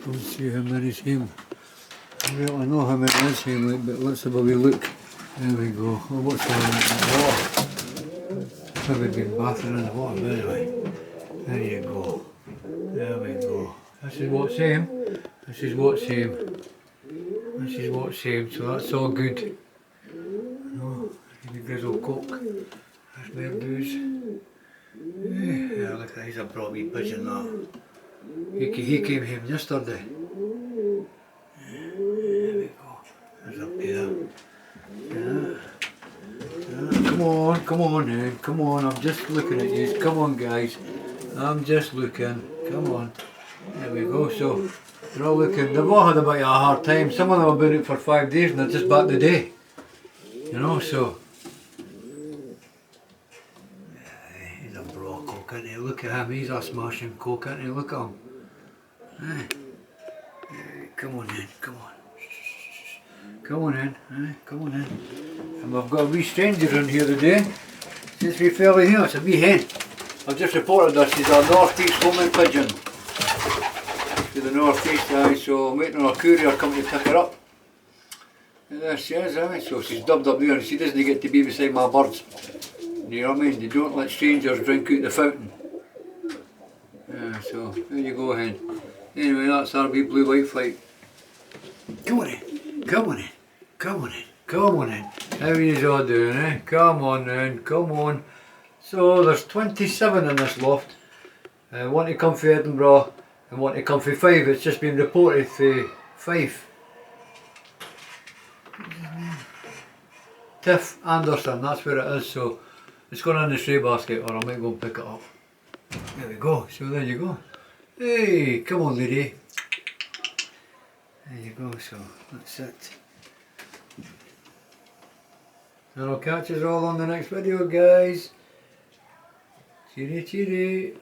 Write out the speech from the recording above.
Go and see how many's him. I don't know how many is him, like, but let's have a wee look. There we go. Oh, what's on the water? Probably been bathing in the water, but anyway. There you go. There we go. This is what's him. This is what's him. This is what's him, so that's all good. No, the grizzle coke. That's where booze. Yeah, look, he's a brought wee pigeon that. He came home yesterday. There we go. There's a pair. Yeah. Yeah. Come on then, come on, I'm just looking at you. Come on guys. I'm just looking. Come on. There we go. So they're all looking. They've all had a bit of a hard time. Some of them have been out for 5 days and they're just back today. You know, so he's a bra coke, isn't he? Look at him, he's a smashing coke, isn't he? Look at him. Come on in, come on. Come on in, come on in. And we've got a wee stranger in here today. This wee fella here, it's a wee hen. I've just reported this, she's a northeast homing pigeon. To the northeast, so I'm waiting on a courier coming to pick her up. And there she is, so she's dubbed up there and she doesn't get to be beside my birds. You know what I mean? They don't let strangers drink out the fountain. Yeah, so there you go, hen. Anyway, that's our wee blue-white flight. Come on in, come on in, come on in, come on in. How are you all doing, eh? Come on in, come on. So there's 27 in this loft. One to come from Edinburgh and one to come from Fife. It's just been reported for Fife. Tiff Anderson, that's where it is, so it's going in the stray basket or I might go and pick it up. There we go, so there you go. Hey, come on lady. There you go, so that's it. And I'll catch us all on the next video guys. Cheery cheery.